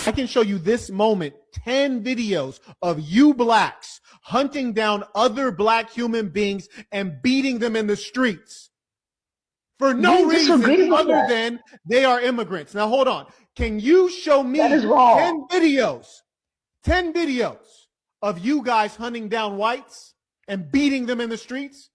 I can show you this moment 10 videos of you blacks hunting down other black human beings and beating them in the streets for no reason other than they are immigrants. Now hold on. Can you show me 10 videos of you guys hunting down whites and beating them in the streets?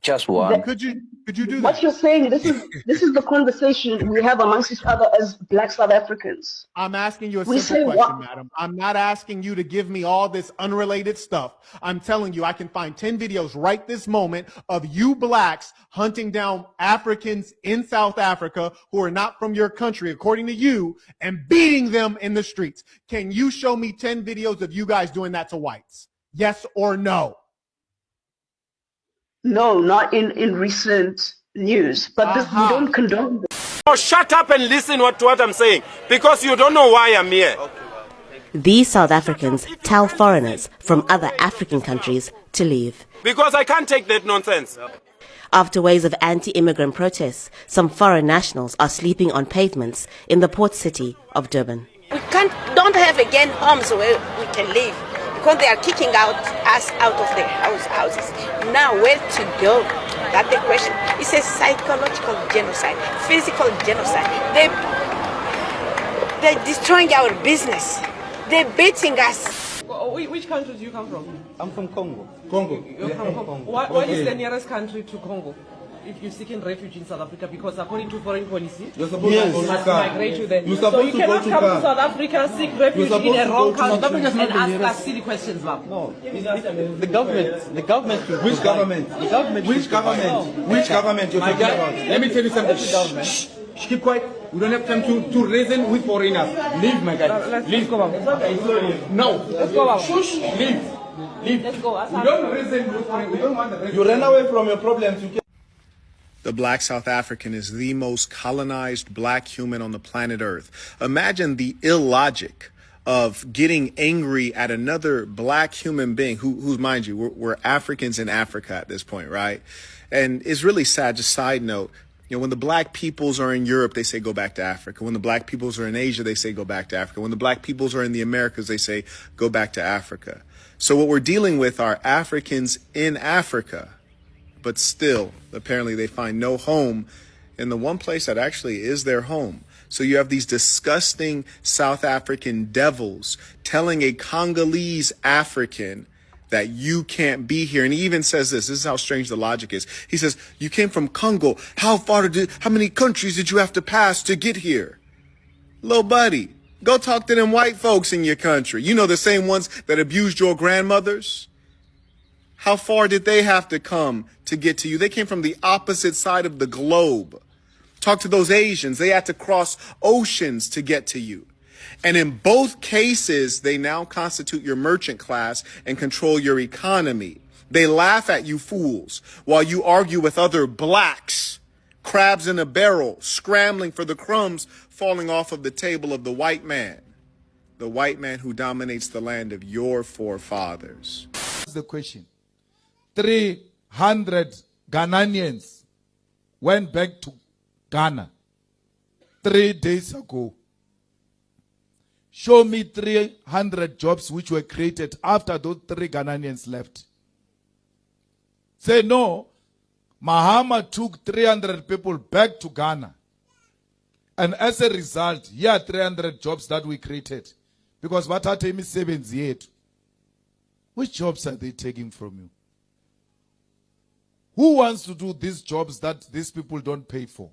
Just one. Could you do that? What you're saying, this is the conversation we have amongst each other as black South Africans. I'm asking you a simple question, madam. I'm not asking you to give me all this unrelated stuff. I'm telling you I can find 10 videos right this moment of you blacks hunting down Africans in South Africa who are not from your country, according to you, and beating them in the streets. Can you show me 10 videos of you guys doing that to whites? Yes or no? No, not in recent news, but this, we don't condone this. Oh, shut up and listen to what I'm saying, because you don't know why I'm here. These South Africans tell foreigners from other African countries to leave. Because I can't take that nonsense. After waves of anti-immigrant protests, some foreign nationals are sleeping on pavements in the port city of Durban. We don't have again homes where we can live, because they are kicking us out of the houses. Now, where to go? That's the question. It's a psychological genocide, physical genocide. They're destroying our business. They're beating us. Which country do you come from? I'm from Congo. Congo? You're from Congo. What is the nearest country to Congo? If you're seeking refuge in South Africa, because according to foreign policy, you're supposed to migrate to there. So you cannot come to South Africa, seek refuge in a wrong country and ask us silly questions, ma'am. No, the government. Which government? The government. Which government? Which government you're talking about? Let me tell you something. Shh. Keep quiet. We don't have time to reason with foreigners. Leave, my guy. Leave. Go, ma'am. No. Let's go, ma'am. Shush. Leave. Leave. Let's go. We don't reason with foreigners. We don't want the reason. You ran away from your problems. The black South African is the most colonized black human on the planet Earth. Imagine the illogic of getting angry at another black human being who's, mind you, we're Africans in Africa at this point, right? And it's really sad. Just side note, you know, when the black peoples are in Europe, they say go back to Africa. When the black peoples are in Asia, they say go back to Africa. When the black peoples are in the Americas, they say go back to Africa. So what we're dealing with are Africans in Africa. But still, apparently they find no home in the one place that actually is their home. So you have these disgusting South African devils telling a Congolese African that you can't be here. And he even says this is how strange the logic is. He says, you came from Congo. How many countries did you have to pass to get here? Little buddy, go talk to them white folks in your country. You know, the same ones that abused your grandmothers. How far did they have to come to get to you? They came from the opposite side of the globe. Talk to those Asians. They had to cross oceans to get to you. And in both cases, they now constitute your merchant class and control your economy. They laugh at you fools while you argue with other blacks, crabs in a barrel, scrambling for the crumbs falling off of the table of the white man who dominates the land of your forefathers. That's the question. 300 Ghanaians went back to Ghana 3 days ago. Show me 300 jobs which were created after those 3 Ghanaians left. Say no, Mahama took 300 people back to Ghana. And as a result, here are 300 jobs that we created. Because what are me 7 years? Which jobs are they taking from you? Who wants to do these jobs that these people don't pay for?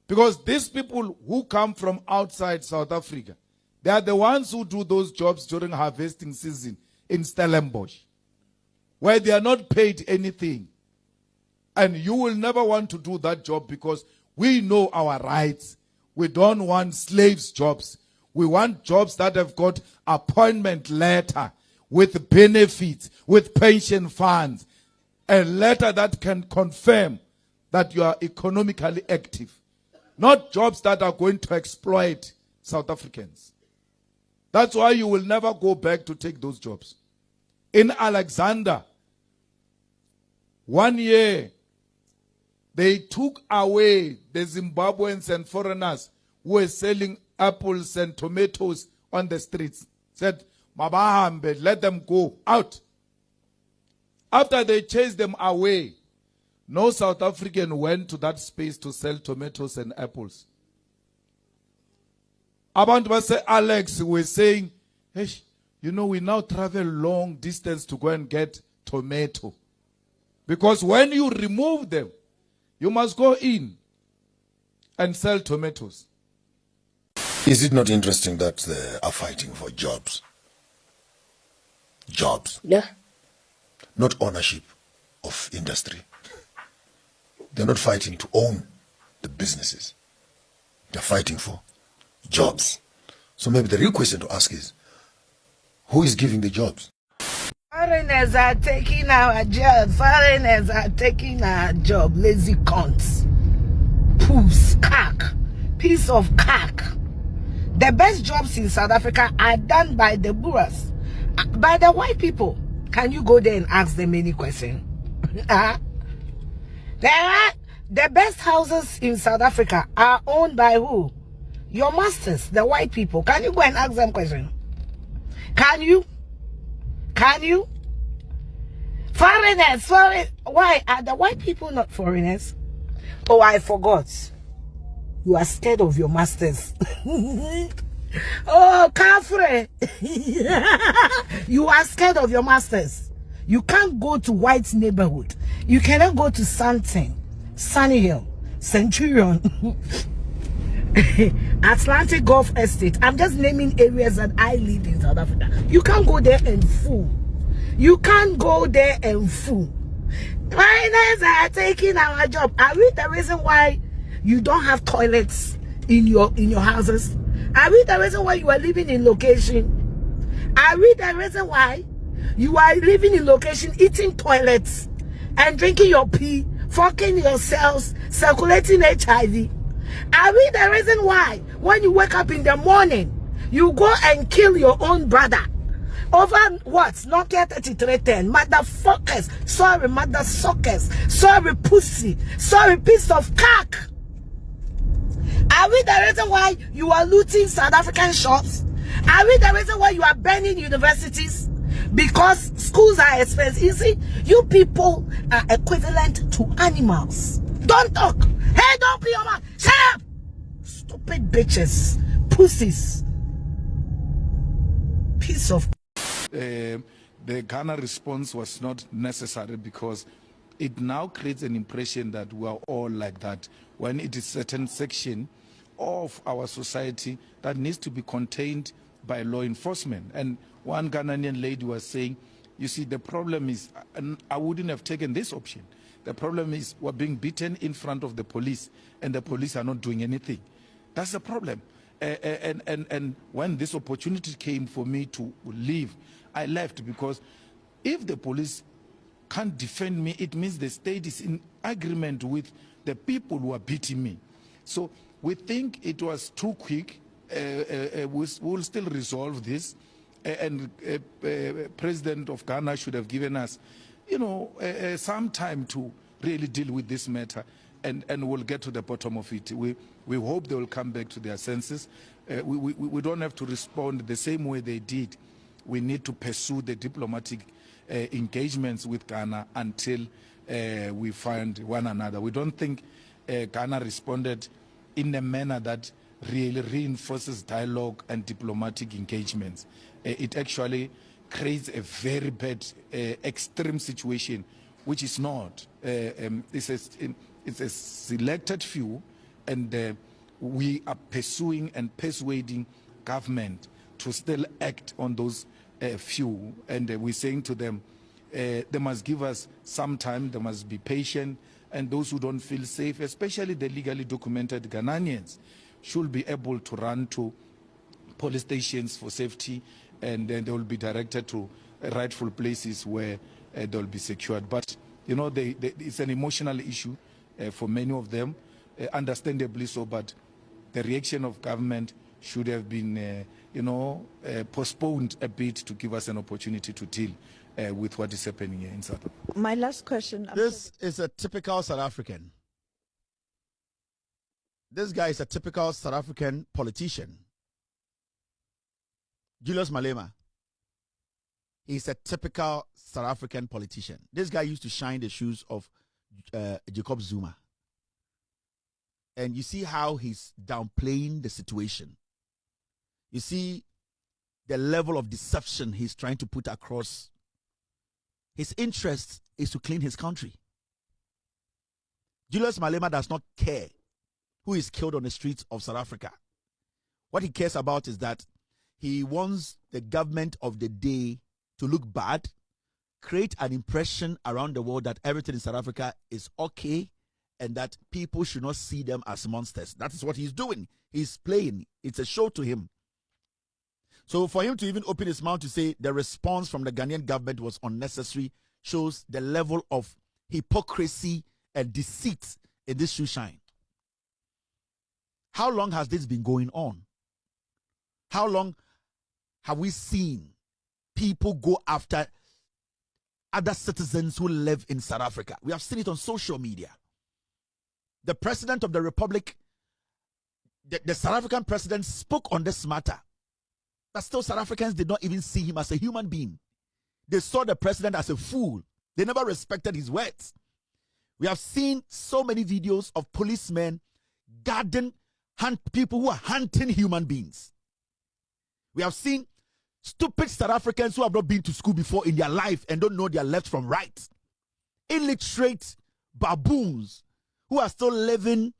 Because these people who come from outside South Africa, they are the ones who do those jobs during harvesting season in Stellenbosch, where they are not paid anything. And you will never want to do that job because we know our rights. We don't want slaves jobs. We want jobs that have got appointment letter with benefits, with pension funds, a letter that can confirm that you are economically active. Not jobs that are going to exploit South Africans. That's why you will never go back to take those jobs. In Alexander, 1 year, they took away the Zimbabweans and foreigners who were selling apples and tomatoes on the streets. Said, Mabahambe, let them go out. After they chased them away, no South African went to that space to sell tomatoes and apples. Abantu base Alex were saying, hey, you know, we now travel long distance to go and get tomato. Because when you remove them, you must go in and sell tomatoes. Is it not interesting that they are fighting for jobs? Jobs. Yeah. Not ownership of industry. They're not fighting to own the businesses. They're fighting for jobs. So maybe the real question to ask is, who is giving the jobs? Foreigners are taking our jobs. Foreigners are taking our job. Lazy cunts. Poos, cack. Piece of cack. The best jobs in South Africa are done by the Boers, by the white people. Can you go there and ask them any question? The best houses in South Africa are owned by who? Your masters, the white people. Can you go and ask them question? Can you? Can you? Foreigners, why are the white people not foreigners? Oh, I forgot. You are scared of your masters. Oh, Kafre. You are scared of your masters. You can't go to white neighborhood. You cannot go to Sandton, Sunnyhill, Centurion, Atlantic Golf Estate. I'm just naming areas that I live in South Africa. You can't go there and fool. You can't go there and fool. Foreigners are taking our job. Are we the reason why you don't have toilets in your houses? Are we the reason why you are living in location? Are we the reason why you are living in location, eating toilets and drinking your pee, fucking yourselves, circulating HIV? Are we the reason why when you wake up in the morning, you go and kill your own brother over what? Nokia 3310. Motherfuckers. Sorry, mother suckers. Sorry, pussy. Sorry, piece of cock. Are we the reason why you are looting South African shops? Are we the reason why you are burning universities? Because schools are expensive. You see, you people are equivalent to animals. Don't talk. Hey, don't be your mouth. Shut up. Stupid bitches. Pussies. Piece of... The Ghana response was not necessary because it now creates an impression that we are all like that, when it is a certain section of our society that needs to be contained by law enforcement. And one Ghanaian lady was saying, you see, the problem is, and I wouldn't have taken this option. The problem is we're being beaten in front of the police and the police are not doing anything. That's the problem. And when this opportunity came for me to leave, I left because if the police can't defend me, it means the state is in agreement with the people who are beating me. So we think it was too quick. We'll still resolve this. And President of Ghana should have given us, you know, some time to really deal with this matter, and we'll get to the bottom of it. We hope they will come back to their senses. We don't have to respond the same way they did. We need to pursue the diplomatic engagements with Ghana until we find one another. We don't think Ghana responded in a manner that really reinforces dialogue and diplomatic engagements. It actually creates a very bad, extreme situation, which is not. It's a selected few, and we are pursuing and persuading government to still act on those few. And we're saying to them, they must give us some time, they must be patient, and those who don't feel safe, especially the legally documented Ghanaians, should be able to run to police stations for safety, and then they will be directed to rightful places where they'll be secured. But, you know, it's an emotional issue for many of them, understandably so, but the reaction of government should have been, postponed a bit to give us an opportunity to deal with what is happening here in South Africa. My last question. This is a typical South African. This guy is a typical South African politician. Julius Malema, he's a typical South African politician. This guy used to shine the shoes of Jacob Zuma. And you see how he's downplaying the situation. You see the level of deception he's trying to put across. His interest is to clean his country. Julius Malema does not care who is killed on the streets of South Africa. What he cares about is that he wants the government of the day to look bad, create an impression around the world that everything in South Africa is okay and that people should not see them as monsters. That is what he's doing. He's playing. It's a show to him. So for him to even open his mouth to say the response from the Ghanaian government was unnecessary shows the level of hypocrisy and deceit in this shoe shine. How long has this been going on? How long have we seen people go after other citizens who live in South Africa? We have seen it on social media. The president of the republic, the South African president, spoke on this matter. But still, South Africans did not even see him as a human being. They saw the president as a fool. They never respected his words. We have seen so many videos of policemen guarding people who are hunting human beings. We have seen stupid South Africans who have not been to school before in their life and don't know their left from right. Illiterate baboons who are still living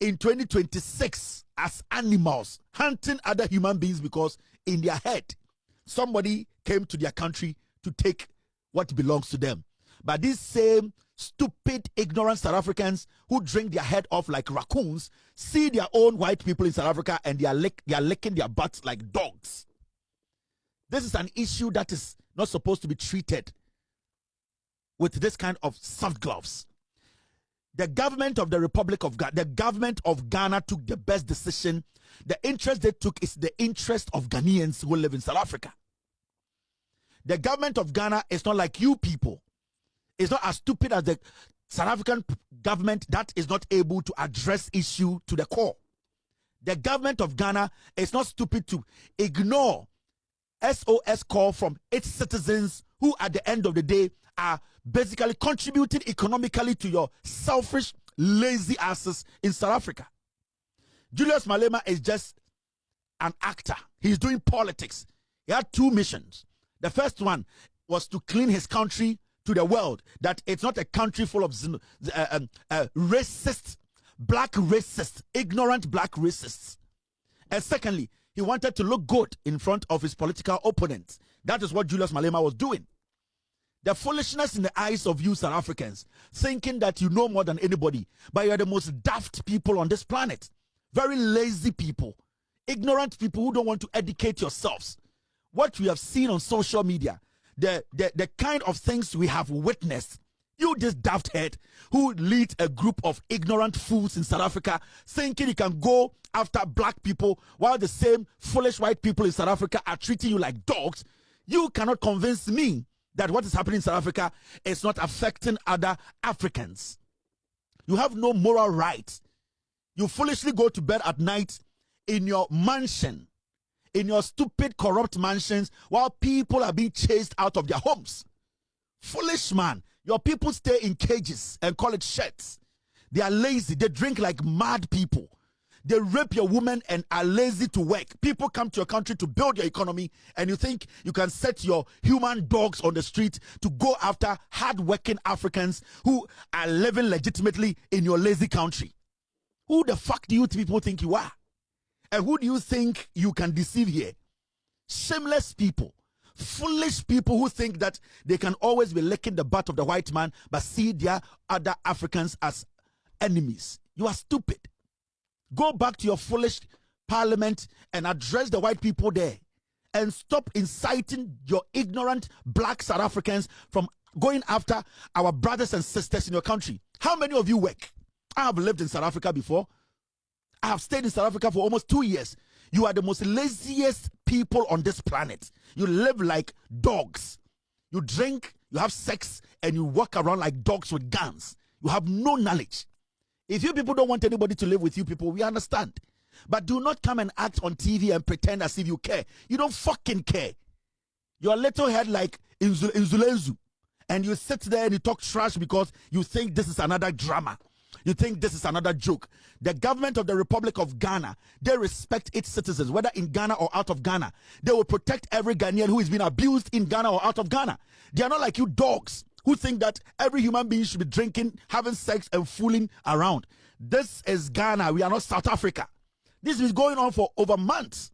in 2026 as animals, hunting other human beings because in their head, somebody came to their country to take what belongs to them. But these same stupid, ignorant South Africans who drink their head off like raccoons see their own white people in South Africa and they are licking their butts like dogs. This is an issue that is not supposed to be treated with this kind of soft gloves. The government of the Republic of Ghana, the government of Ghana took the best decision. The interest they took is the interest of Ghanaians who live in South Africa. The government of Ghana is not like you people. It's not as stupid as the South African government that is not able to address issue to the core. The government of Ghana is not stupid to ignore SOS call from its citizens who at the end of the day are basically contributing economically to your selfish, lazy asses in South Africa. Julius Malema is just an actor. He's doing politics. He had two missions. The first one was to clean his country to the world, that it's not a country full of racist, black racists, ignorant black racists. And secondly, he wanted to look good in front of his political opponents. That is what Julius Malema was doing. The foolishness in the eyes of you South Africans, thinking that you know more than anybody, but you're the most daft people on this planet. Very lazy people, ignorant people who don't want to educate yourselves. What we have seen on social media, the kind of things we have witnessed, you this daft head who leads a group of ignorant fools in South Africa thinking you can go after black people while the same foolish white people in South Africa are treating you like dogs. You cannot convince me that what is happening in South Africa is not affecting other Africans. You have no moral right. You foolishly go to bed at night in your mansion, in your stupid, corrupt mansions, while people are being chased out of their homes. Foolish man. Your people stay in cages and call it sheds. They are lazy. They drink like mad people. They rape your women and are lazy to work. People come to your country to build your economy, and you think you can set your human dogs on the street to go after hard-working Africans who are living legitimately in your lazy country. Who the fuck do you people think you are? And who do you think you can deceive here? Shameless people. Foolish people who think that they can always be licking the butt of the white man but see their other Africans as enemies. You are stupid. Go back to your foolish parliament and address the white people there and stop inciting your ignorant black South Africans from going after our brothers and sisters in your country. How many of you work? I have lived in South Africa before. I have stayed in South Africa for almost 2 years. You are the most laziest people on this planet. You live like dogs. You drink, you have sex, and you walk around like dogs with guns. You have no knowledge. If you people don't want anybody to live with you people, we understand. But do not come and act on TV and pretend as if you care. You don't fucking care. Your little head like Inzulenzu. And you sit there and you talk trash because you think this is another drama. You think this is another joke. The government of the Republic of Ghana, they respect its citizens, whether in Ghana or out of Ghana. They will protect every Ghanaian who is being abused in Ghana or out of Ghana. They are not like you dogs who think that every human being should be drinking, having sex, and fooling around. This is Ghana. We are not South Africa. This is going on for over months.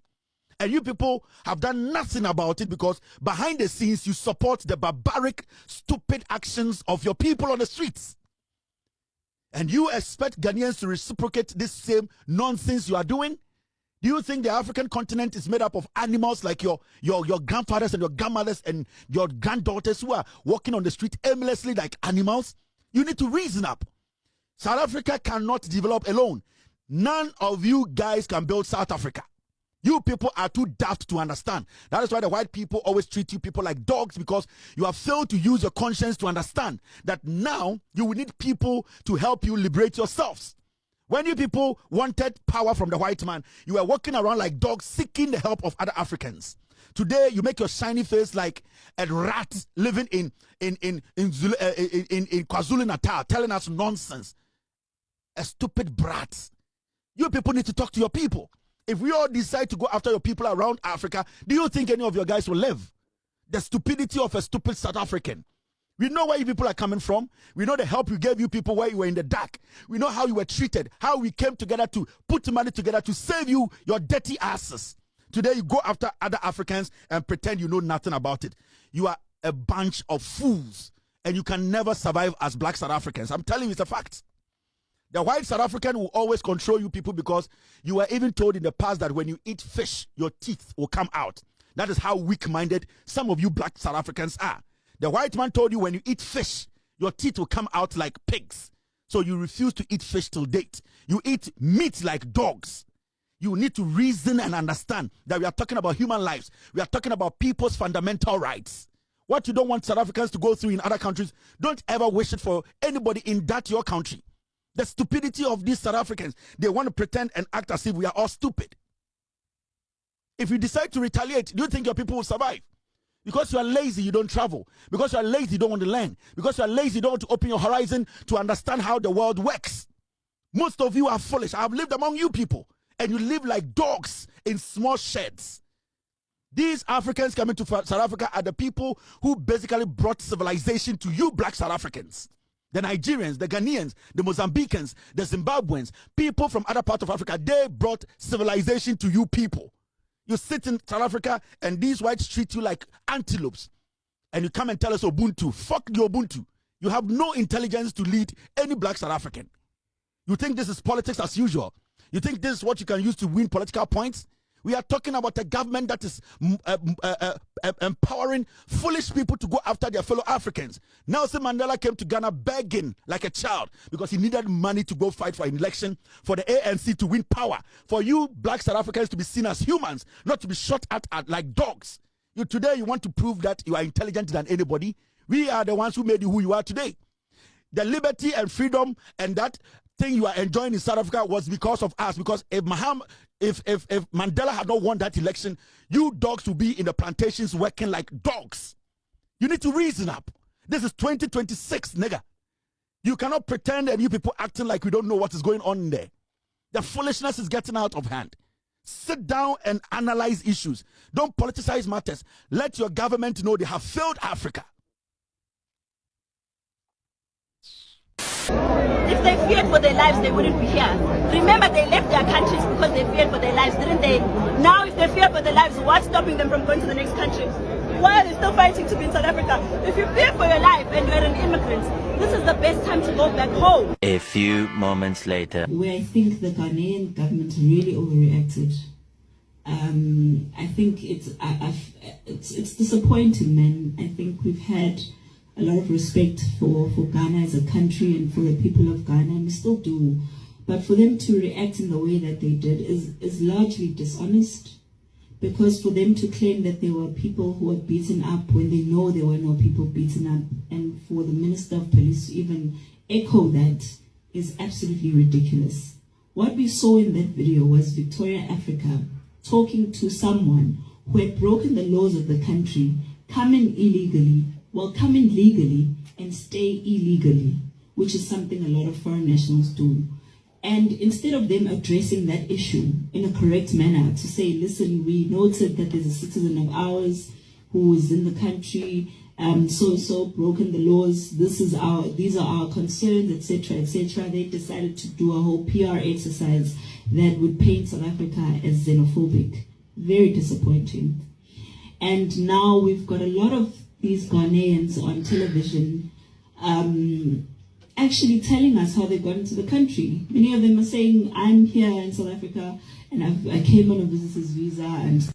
And you people have done nothing about it because behind the scenes you support the barbaric, stupid actions of your people on the streets. And you expect Ghanaians to reciprocate this same nonsense you are doing? Do you think the African continent is made up of animals like your grandfathers and your grandmothers and your granddaughters who are walking on the street aimlessly like animals? You need to reason up. South Africa cannot develop alone. None of you guys can build South Africa. You people are too daft to understand. That is why the white people always treat you people like dogs, because you have failed to use your conscience to understand that now you will need people to help you liberate yourselves. When you people wanted power from the white man, you were walking around like dogs seeking the help of other Africans. Today, you make your shiny face like a rat living in KwaZulu-Natal, telling us nonsense. A stupid brat. You people need to talk to your people. If we all decide to go after your people around Africa, do you think any of your guys will live? The stupidity of a stupid South African. We know where you people are coming from. We know the help we gave you people where you were in the dark. We know how you were treated, how we came together to put money together to save you, your dirty asses. Today you go after other Africans and pretend you know nothing about it. You are a bunch of fools and you can never survive as black South Africans. I'm telling you, it's a fact. The white South African will always control you people because you were even told in the past that when you eat fish, your teeth will come out. That is how weak-minded some of you black South Africans are. The white man told you when you eat fish, your teeth will come out like pigs. So you refuse to eat fish till date. You eat meat like dogs. You need to reason and understand that we are talking about human lives. We are talking about people's fundamental rights. What you don't want South Africans to go through in other countries, don't ever wish it for anybody in that your country. The stupidity of these South Africans, they want to pretend and act as if we are all stupid. If you decide to retaliate, do you think your people will survive? Because you are lazy, you don't travel. Because you are lazy, you don't want to learn. Because you are lazy, you don't want to open your horizon to understand how the world works. Most of you are foolish. I have lived among you people, and you live like dogs in small sheds. These Africans coming to South Africa are the people who basically brought civilization to you black South Africans. The Nigerians, the Ghanaians, the Mozambicans, the Zimbabweans, people from other parts of Africa, they brought civilization to you people. You sit in South Africa and these whites treat you like antelopes. And you come and tell us Ubuntu. Fuck your Ubuntu. You have no intelligence to lead any black South African. You think this is politics as usual? You think this is what you can use to win political points? We are talking about a government that is empowering foolish people to go after their fellow Africans. Nelson Mandela came to Ghana begging like a child because he needed money to go fight for an election for the ANC to win power. For you black South Africans to be seen as humans, not to be shot at like dogs. Today you want to prove that you are intelligent than anybody. We are the ones who made you who you are today. The liberty and freedom and that thing you are enjoying in South Africa was because of us. Because if Mandela had not won that election, you dogs would be in the plantations working like dogs. You need to reason up. This is 2026, nigga. You cannot pretend and you people acting like we don't know what is going on in there. The foolishness is getting out of hand. Sit down and analyze issues. Don't politicize matters. Let your government know they have failed Africa. If they feared for their lives, they wouldn't be here. Remember, they left their countries because they feared for their lives, didn't they? Now, if they fear for their lives, what's stopping them from going to the next country? Why are they still fighting to be in South Africa? If you fear for your life and you're an immigrant, this is the best time to go back home. A few moments later. Where I think the Ghanaian government really overreacted. I think it's disappointing, man. I think we've had a lot of respect for Ghana as a country and for the people of Ghana, and we still do. But for them to react in the way that they did is largely dishonest, because for them to claim that there were people who were beaten up when they know there were no people beaten up, and for the Minister of Police to even echo that is absolutely ridiculous. What we saw in that video was Victoria Africa talking to someone who had broken the laws of the country, come in illegally, come in legally and stay illegally, which is something a lot of foreign nationals do. And instead of them addressing that issue in a correct manner to say, listen, we noted that there's a citizen of ours who is in the country, so broken the laws, these are our concerns, etc., they decided to do a whole PR exercise that would paint South Africa as xenophobic. Very disappointing. And now we've got a lot of these Ghanaians on television actually telling us how they got into the country. Many of them are saying, I'm here in South Africa and I came on a visitor's visa and